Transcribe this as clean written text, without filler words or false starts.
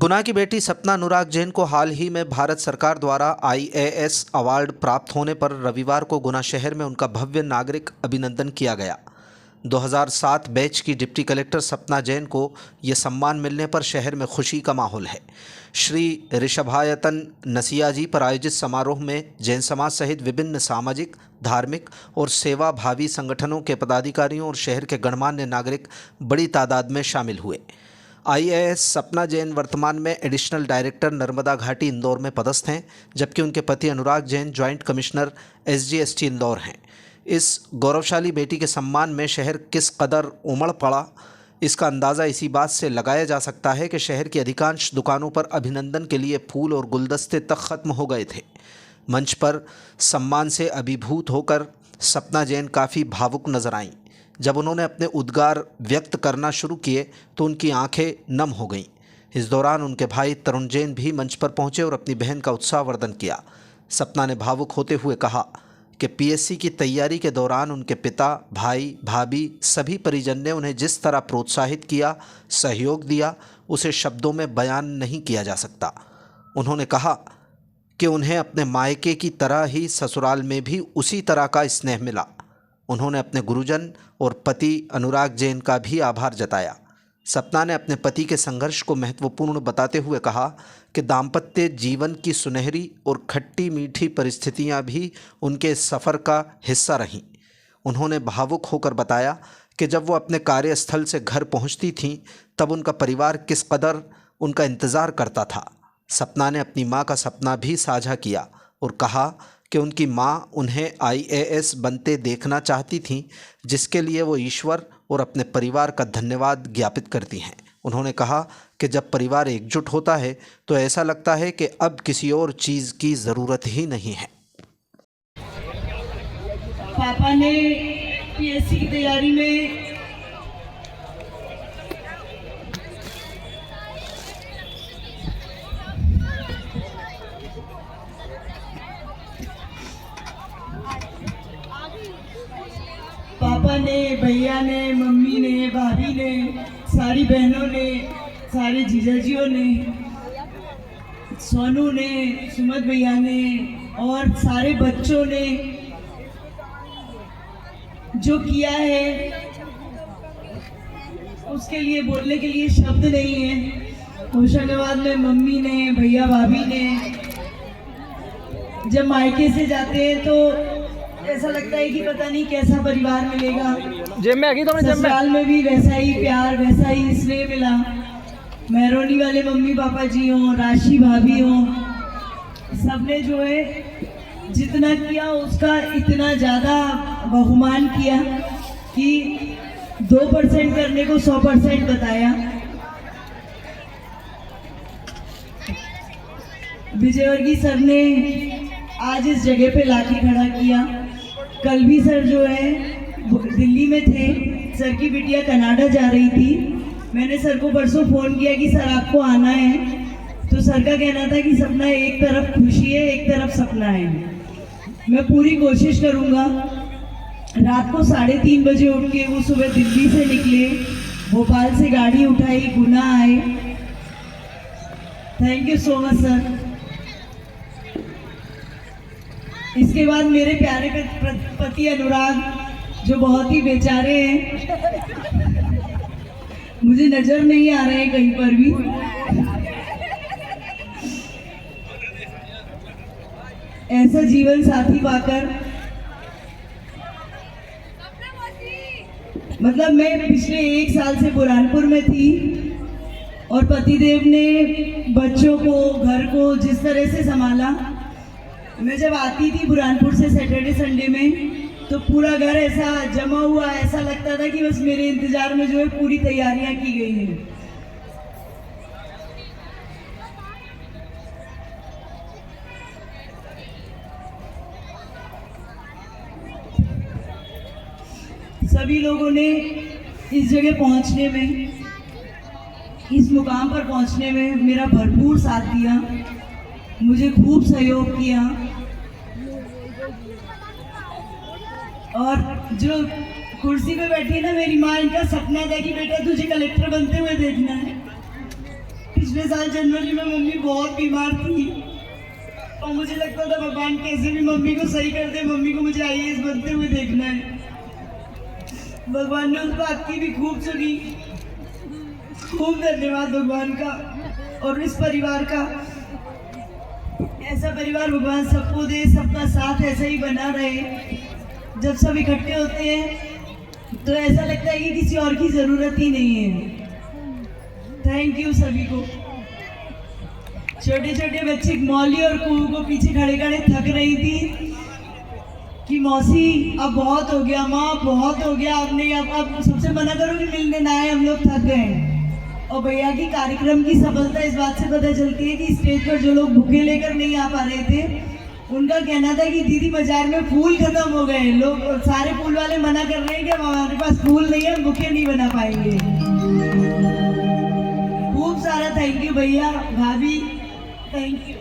गुना की बेटी सपना अनुराग जैन को हाल ही में भारत सरकार द्वारा आईएएस अवार्ड प्राप्त होने पर रविवार को गुना शहर में उनका भव्य नागरिक अभिनंदन किया गया। 2007 बैच की डिप्टी कलेक्टर सपना जैन को ये सम्मान मिलने पर शहर में खुशी का माहौल है। श्री ऋषभायतन नसिया जी पर आयोजित समारोह में जैन समाज सहित विभिन्न सामाजिक, धार्मिक और सेवा भावी संगठनों के पदाधिकारियों और शहर के गणमान्य नागरिक बड़ी तादाद में शामिल हुए। आईएएस सपना जैन वर्तमान में एडिशनल डायरेक्टर नर्मदा घाटी इंदौर में पदस्थ हैं, जबकि उनके पति Anurag Jain joint commissioner SGST Indore हैं। इस गौरवशाली बेटी के सम्मान में शहर किस कदर उमड़ पड़ा, इसका अंदाज़ा इसी बात से लगाया जा सकता है कि शहर की अधिकांश दुकानों पर अभिनंदन के लिए फूल और गुलदस्ते तक ख़त्म हो गए थे। मंच पर सम्मान से अभिभूत होकर सपना जैन काफ़ी भावुक नजर आईं। जब उन्होंने अपने उद्गार व्यक्त करना शुरू किए तो उनकी आंखें नम हो गईं। इस दौरान उनके भाई तरुण जैन भी मंच पर पहुंचे और अपनी बहन का उत्साहवर्धन किया। सपना ने भावुक होते हुए कहा कि पीएससी की तैयारी के दौरान उनके पिता, भाई, भाभी सभी परिजन ने उन्हें जिस तरह प्रोत्साहित किया, सहयोग दिया, उसे शब्दों में बयान नहीं किया जा सकता। उन्होंने कहा कि उन्हें अपने मायके की तरह ही ससुराल में भी उसी तरह का स्नेह मिला। उन्होंने अपने गुरुजन और पति अनुराग जैन का भी आभार जताया। सपना ने अपने पति के संघर्ष को महत्वपूर्ण बताते हुए कहा कि दाम्पत्य जीवन की सुनहरी और खट्टी मीठी परिस्थितियां भी उनके सफ़र का हिस्सा रहीं। उन्होंने भावुक होकर बताया कि जब वो अपने कार्यस्थल से घर पहुंचती थीं तब उनका परिवार किस कदर उनका इंतज़ार करता था। सपना ने अपनी मां का सपना भी साझा किया और कहा कि उनकी मां उन्हें आईएएस बनते देखना चाहती थीं, जिसके लिए वो ईश्वर और अपने परिवार का धन्यवाद ज्ञापित करती हैं। उन्होंने कहा कि जब परिवार एकजुट होता है तो ऐसा लगता है कि अब किसी और चीज़ की ज़रूरत ही नहीं है। पापा ने पीएससी की तैयारी में पापा ने, भैया ने, मम्मी ने, भाभी ने, सारी बहनों ने, सारे जीजाजियों ने, सोनू ने, सुमत भैया ने और सारे बच्चों ने जो किया है उसके लिए बोलने के लिए शब्द नहीं है। होशंगाबाद में मम्मी ने, भैया भाभी ने जब मायके से जाते हैं तो ऐसा लगता है कि पता नहीं कैसा परिवार मिलेगा। ससुराल में भी वैसा ही प्यार, वैसा ही स्नेह मिला। मेहरोनी वाले मम्मी पापा जी हों, राशि भाभी हों, सबने जो है जितना किया उसका इतना ज़्यादा बहुमान किया कि 2% करने को 100% बताया। विजयवर्गीय सर ने आज इस जगह पे लाके खड़ा किया। कल भी सर जो है दिल्ली में थे, सर की बिटिया कनाडा जा रही थी। मैंने सर को परसों फ़ोन किया कि सर आपको आना है, तो सर का कहना था कि सपना एक तरफ खुशी है, एक तरफ सपना है। मैं पूरी कोशिश करूँगा। रात को 3:30 बजे उठ के वो सुबह दिल्ली से निकले, भोपाल से गाड़ी उठाई, गुना आए। Thank you so much sir. इसके बाद मेरे प्यारे पति अनुराग जो बहुत ही बेचारे हैं, मुझे नजर नहीं आ रहे हैं कहीं पर भी। ऐसा जीवन साथी पाकर मतलब मैं पिछले 1 साल से बुरहानपुर में थी और पतिदेव ने बच्चों को, घर को जिस तरह से संभाला। मैं जब आती थी बुरहानपुर से सैटरडे संडे में तो पूरा घर ऐसा जमा हुआ, ऐसा लगता था कि बस मेरे इंतजार में जो है पूरी तैयारियां की गई हैं। सभी लोगों ने इस जगह पहुंचने में, इस मुकाम पर पहुंचने में मेरा भरपूर साथ दिया, मुझे खूब सहयोग किया। और जो कुर्सी पे बैठी है ना मेरी माँ, इनका सपना था कि बेटा तुझे कलेक्टर बनते हुए देखना है। पिछले साल जनवरी में मम्मी बहुत बीमार थी और मुझे लगता था भगवान कैसे भी मम्मी को सही कर दे, मम्मी को मुझे आईएएस बनते हुए देखना है। भगवान ने उस बात की भी खूब सुनी। खूब धन्यवाद भगवान का और इस परिवार का। ऐसा परिवार भगवान सबको दे, सबका साथ ऐसा ही बना रहे। जब सब इकट्ठे होते हैं तो ऐसा लगता है कि किसी और की जरूरत ही नहीं है। थैंक यू सभी को। छोटे छोटे बच्चे मौली और कुहू को पीछे खड़े खड़े थक रही थी कि मौसी अब बहुत हो गया, माँ बहुत हो गया, आपने अब सबसे मना करो कि मिलने ना आए, हम लोग थक गए। और भैया की कार्यक्रम की सफलता इस बात से पता चलती है कि स्टेज पर जो लोग बुके लेकर नहीं आ पा रहे थे, उनका कहना था कि दीदी बाजार में फूल खत्म हो गए, लोग सारे फूल वाले मना कर रहे हैं कि हमारे पास फूल नहीं है, बुके नहीं बना पाएंगे। खूब सारा थैंक यू भैया, भाभी, थैंक यू।